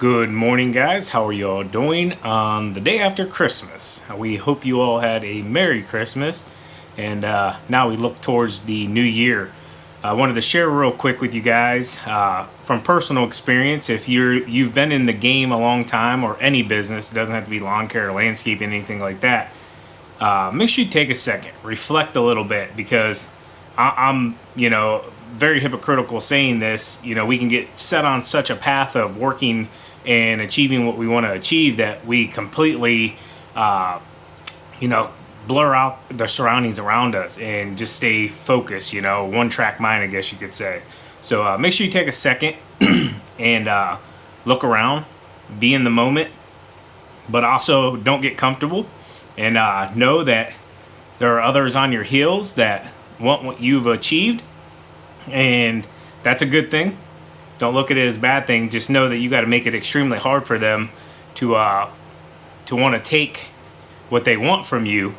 Good morning, guys. How are you all doing on the day after Christmas? We hope you all had a Merry Christmas, and now we look towards the new year. I wanted to share real quick with you guys from personal experience. If you've been in the game a long time, or any business, it doesn't have to be lawn care or landscaping, anything like that. Make sure you take a second, reflect a little bit, because I'm very hypocritical saying this. We can get set on such a path of working and achieving what we want to achieve that we completely blur out the surroundings around us and just stay focused, one track mind, I guess you could say. So make sure you take a second and look around, be in the moment, but also don't get comfortable, and know that there are others on your heels that want what you've achieved, and that's a good thing. Don't look at it as a bad thing. Just know that you got to make it extremely hard for them to want to take what they want from you.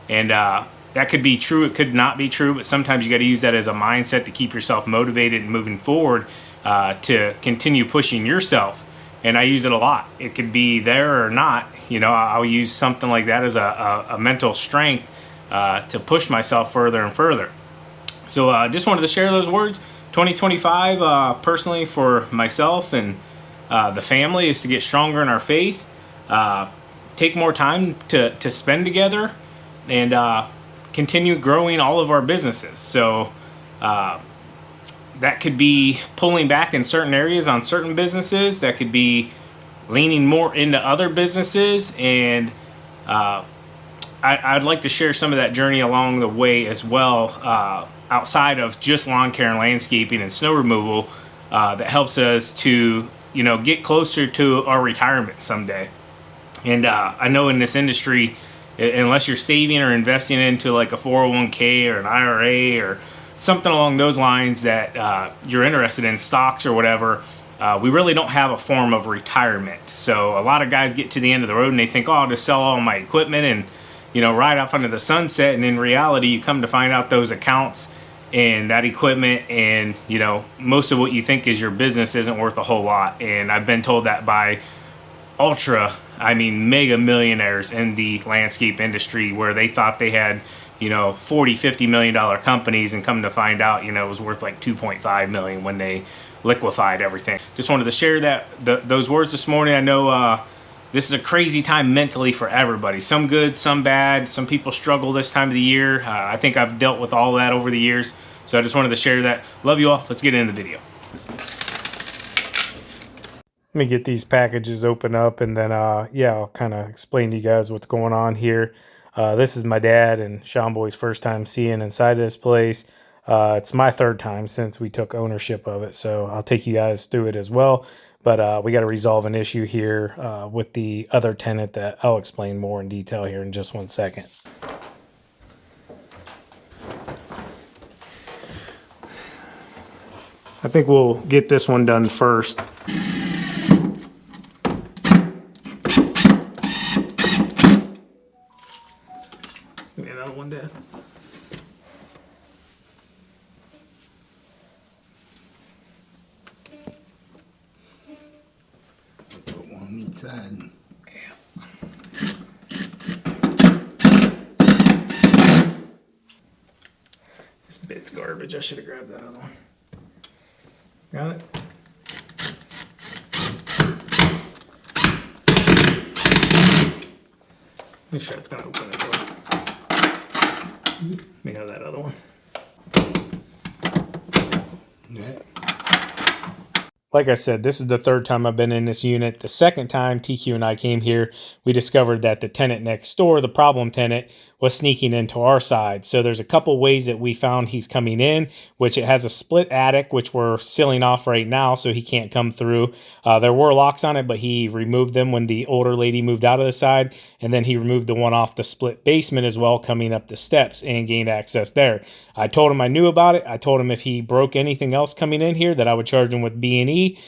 And that could be true, it could not be true, but sometimes you got to use that as a mindset to keep yourself motivated and moving forward, to continue pushing yourself. And I use it a lot. It could be there or not. I'll use something like that as a mental strength to push myself further and further. So just wanted to share those words. 2025, personally, for myself and the family, is to get stronger in our faith, take more time to spend together, and continue growing all of our businesses. So that could be pulling back in certain areas on certain businesses. That could be leaning more into other businesses. And I'd like to share some of that journey along the way as well, outside of just lawn care and landscaping and snow removal, that helps us to get closer to our retirement someday. And I know in this industry, unless you're saving or investing into like a 401k or an IRA or something along those lines that you're interested in, stocks or whatever, we really don't have a form of retirement. So a lot of guys get to the end of the road and they think, oh, I'll just sell all my equipment and ride off under the sunset. And in reality, you come to find out those accounts and that equipment and most of what you think is your business isn't worth a whole lot. And I've been told that by mega millionaires in the landscape industry, where they thought they had 40-50 million dollar companies, and come to find out it was worth like 2.5 million when they liquefied everything. Just wanted to share those words this morning. I know this is a crazy time mentally for everybody. Some good, some bad. Some people struggle this time of the year. I think I've dealt with all that over the years. So I just wanted to share that. Love you all. Let's get into the video. Let me get these packages open up, and then I'll kind of explain to you guys what's going on here. This is my dad and Sean Boy's first time seeing inside this place. It's my third time since we took ownership of it, so I'll take you guys through it as well. But we got to resolve an issue here with the other tenant that I'll explain more in detail here in just one second. I think we'll get this one done first. Give me another one, Dad. Inside. Yeah. This bit's garbage. I should have grabbed that other one. Got it? Make sure it's gonna open the door. Let me have that other one. Yeah. Like I said, this is the third time I've been in this unit. The second time TQ and I came here, we discovered that the tenant next door, the problem tenant, was sneaking into our side. So there's a couple ways that we found he's coming in, which it has a split attic, which we're sealing off right now so he can't come through. There were locks on it, but he removed them when the older lady moved out of the side. And then he removed the one off the split basement as well, coming up the steps, and gained access there. I told him I knew about it. I told him if he broke anything else coming in here that I would charge him with B&E. key.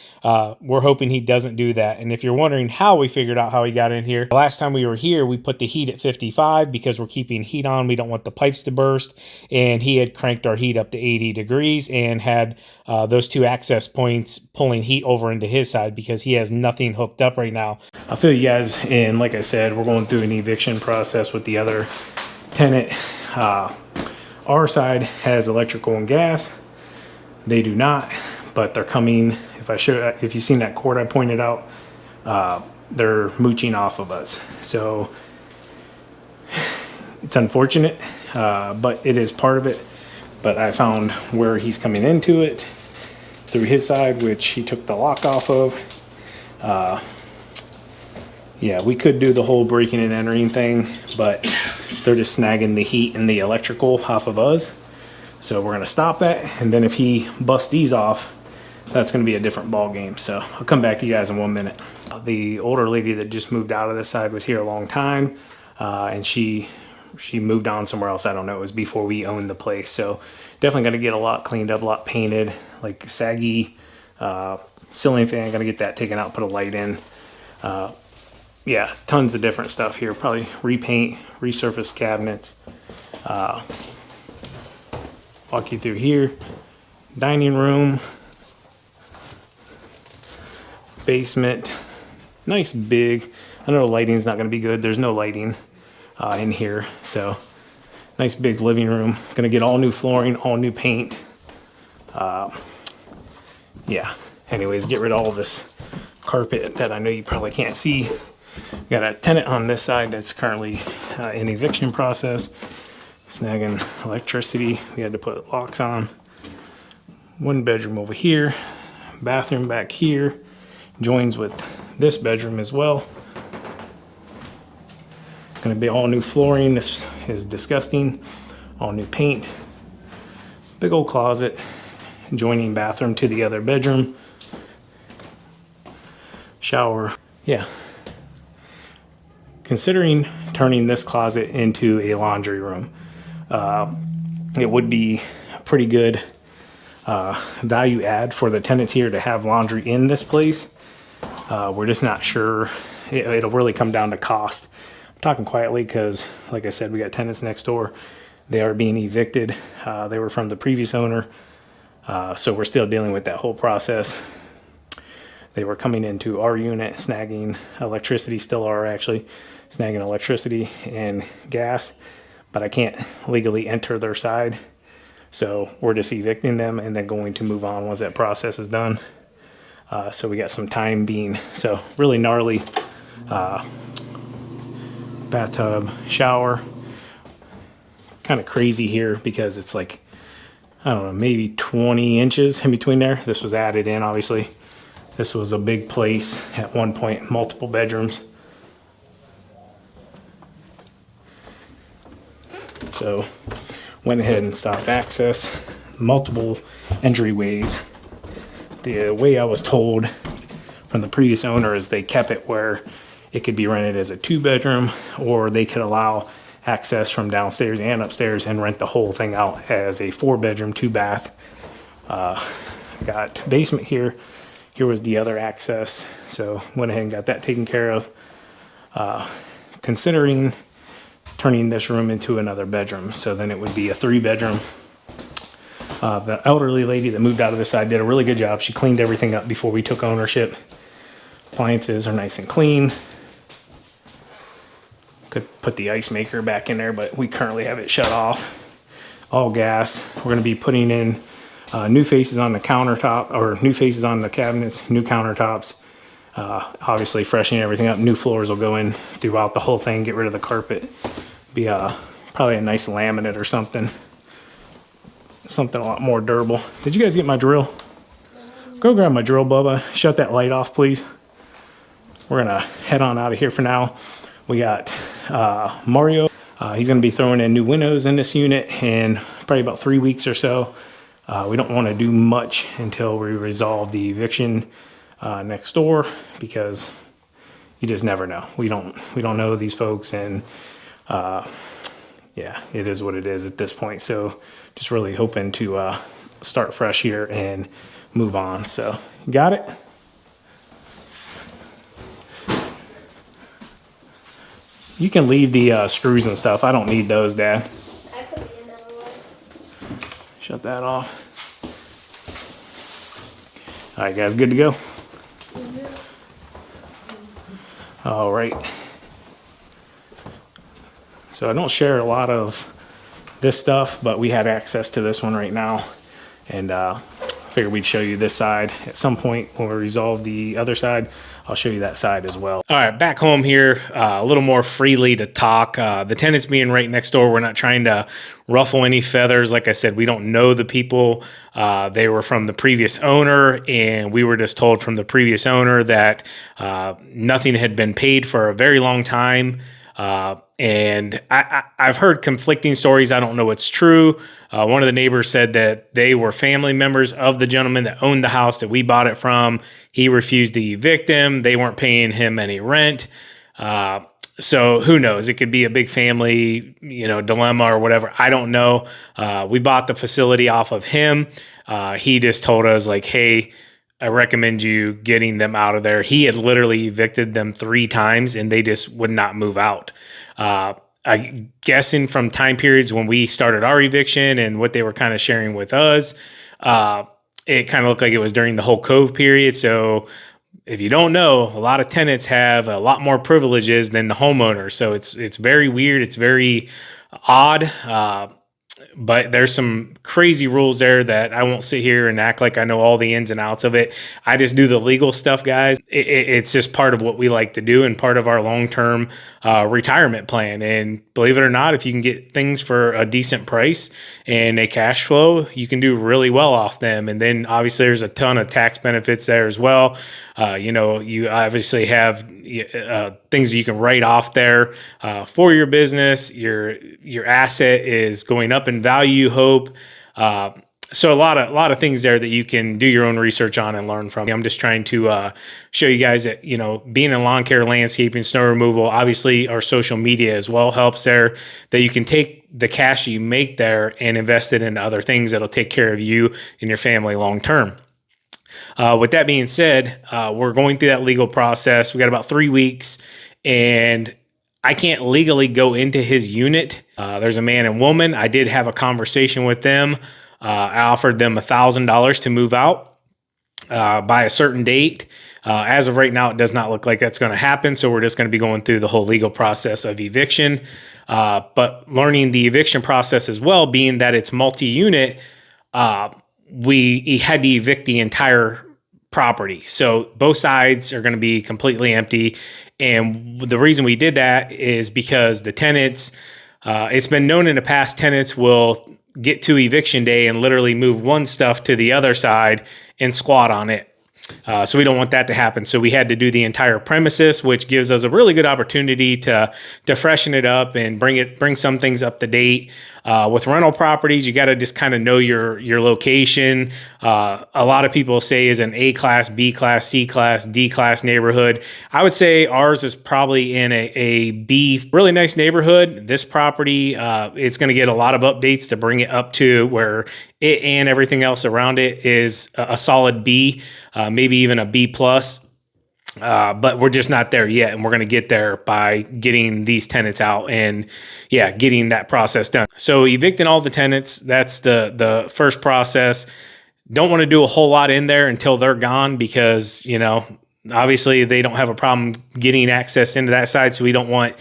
We're hoping he doesn't do that. And if you're wondering how we figured out how he got in here, the last time we were here, we put the heat at 55 because we're keeping heat on. We don't want the pipes to burst. And he had cranked our heat up to 80 degrees and had those two access points pulling heat over into his side because he has nothing hooked up right now. I'll fill you guys in. Like I said, we're going through an eviction process with the other tenant. Our side has electrical and gas. They do not, but they're coming. If you've seen that cord I pointed out, they're mooching off of us. So it's unfortunate, but it is part of it. But I found where he's coming into it through his side, which he took the lock off of. Yeah, we could do the whole breaking and entering thing, but they're just snagging the heat and the electrical off of us. So we're gonna stop that, and then if he busts these off, that's gonna be a different ball game. So I'll come back to you guys in 1 minute. The older lady that just moved out of this side was here a long time, and she moved on somewhere else. I don't know, it was before we owned the place. So definitely gonna get a lot cleaned up, a lot painted, like saggy ceiling fan, gonna get that taken out, put a light in. Yeah, tons of different stuff here. Probably repaint, resurface cabinets. Walk you through here. Dining room. Basement. Nice big. I know the lighting's not going to be good. There's no lighting in here. So, nice big living room. Going to get all new flooring, all new paint. Yeah. Anyways, get rid of all this carpet that I know you probably can't see. Got a tenant on this side that's currently in eviction process. Snagging electricity. We had to put locks on. One bedroom over here. Bathroom back here. Joins with this bedroom as well. Gonna be all new flooring. This is disgusting. All new paint. Big old closet. Joining bathroom to the other bedroom. Shower. Yeah. Considering turning this closet into a laundry room. It would be a pretty good value add for the tenants here to have laundry in this place. We're just not sure. It'll really come down to cost. I'm talking quietly because, like I said, we got tenants next door. They are being evicted. They were from the previous owner. So we're still dealing with that whole process. They were coming into our unit, snagging electricity, still are actually, snagging electricity and gas. But I can't legally enter their side. So we're just evicting them and then going to move on once that process is done. So we got some time being, so really gnarly. Bathtub, shower. Kind of crazy here because it's like, I don't know, maybe 20 inches in between there. This was added in, obviously. This was a big place at one point, multiple bedrooms. So went ahead and stopped access, multiple entryways. The way I was told from the previous owner is they kept it where it could be rented as a 2-bedroom, or they could allow access from downstairs and upstairs and rent the whole thing out as a 4-bedroom, 2-bath. Got basement here. Here was the other access. So went ahead and got that taken care of. Considering turning this room into another bedroom. So then it would be a 3-bedroom. The elderly lady that moved out of this side did a really good job. She cleaned everything up before we took ownership. Appliances are nice and clean. Could put the ice maker back in there, but we currently have it shut off. All gas. We're going to be putting in new faces on the countertop, or new faces on the cabinets, new countertops. Obviously freshening everything up. New floors will go in throughout the whole thing. Get rid of the carpet. Be probably a nice laminate or something. Something a lot more durable. Did you guys get my drill? Go grab my drill, Bubba. Shut that light off, please. We're gonna head on out of here for now. We got Mario. He's gonna be throwing in new windows in this unit in probably about 3 weeks or so. We don't want to do much until we resolve the eviction next door, because you just never know. We don't know these folks, and yeah, it is what it is at this point. So just really hoping to start fresh here and move on. So, got it? You can leave the screws and stuff. I don't need those, Dad. That could be another one. Shut that off. All right, guys, good to go? All right. So I don't share a lot of this stuff, but we had access to this one right now. And figured we'd show you this side at some point when we resolve the other side. I'll show you that side as well. All right, back home here, a little more freely to talk. The tenants being right next door, we're not trying to ruffle any feathers. Like I said, we don't know the people. They were from the previous owner, and we were just told from the previous owner that nothing had been paid for a very long time. And I've heard conflicting stories. I don't know what's true. One of the neighbors said that they were family members of the gentleman that owned the house that we bought it from. He refused to evict them. They weren't paying him any rent. So who knows? It could be a big family, dilemma or whatever. I don't know. We bought the facility off of him. He just told us like, hey, I recommend you getting them out of there. He had literally evicted them 3 times and they just would not move out. I'm guessing from time periods when we started our eviction and what they were kind of sharing with us, it kind of looked like it was during the whole Cove period. So if you don't know, a lot of tenants have a lot more privileges than the homeowner. So it's very weird. It's very odd. But there's some crazy rules there that I won't sit here and act like I know all the ins and outs of it. I just do the legal stuff, guys. It's just part of what we like to do and part of our long-term retirement plan. And believe it or not, if you can get things for a decent price and a cash flow, you can do really well off them. And then obviously there's a ton of tax benefits there as well. You obviously have things you can write off there for your business. Your asset is going up in value, you hope. So a lot of things there that you can do your own research on and learn from. I'm just trying to show you guys that, being in lawn care, landscaping, snow removal, obviously our social media as well helps there, that you can take the cash you make there and invest it into other things that'll take care of you and your family long term. With that being said, we're going through that legal process. We got about 3 weeks, and I can't legally go into his unit. There's a man and woman. I did have a conversation with them. I offered them $1,000 to move out by a certain date. As of right now, it does not look like that's going to happen. So we're just going to be going through the whole legal process of eviction. But learning the eviction process as well, being that it's multi-unit, he had to evict the entire property. So both sides are going to be completely empty. And the reason we did that is because the tenants, it's been known in the past, tenants will get to eviction day and literally move one stuff to the other side and squat on it. So we don't want that to happen. So we had to do the entire premises, which gives us a really good opportunity to freshen it up and bring some things up to date. With rental properties, you got to just kind of know your location. A lot of people say is an A class, B class, C class, D class neighborhood. I would say ours is probably in a B, really nice neighborhood. This property, it's going to get a lot of updates to bring it up to where it and everything else around it is a solid B, maybe even a B plus. But we're just not there yet, and we're going to get there by getting these tenants out and getting that process done. So evicting all the tenants, that's the first process. Don't want to do a whole lot in there until they're gone because, obviously they don't have a problem getting access into that side. So we don't want,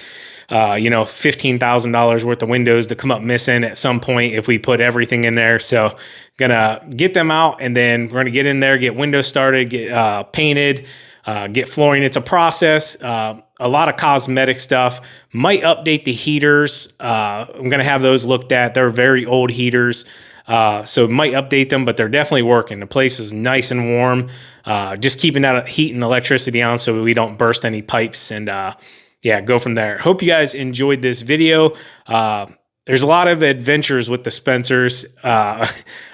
$15,000 worth of windows to come up missing at some point if we put everything in there. So gonna get them out, and then we're gonna get in there, get windows started, get painted, get flooring. It's a process. A lot of cosmetic stuff. Might update the heaters. I'm going to have those looked at. They're very old heaters. So might update them, but they're definitely working. The place is nice and warm. Just keeping that heat and electricity on so we don't burst any pipes, and go from there. Hope you guys enjoyed this video. There's a lot of adventures with the Spencers. I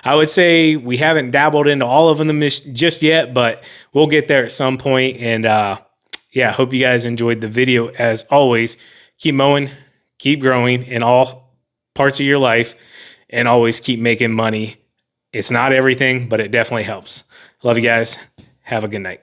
would say we haven't dabbled into all of them just yet, but we'll get there at some point. And hope you guys enjoyed the video. As always, keep mowing, keep growing in all parts of your life, and always keep making money It's not everything, but it definitely helps. Love you guys. Have a good night.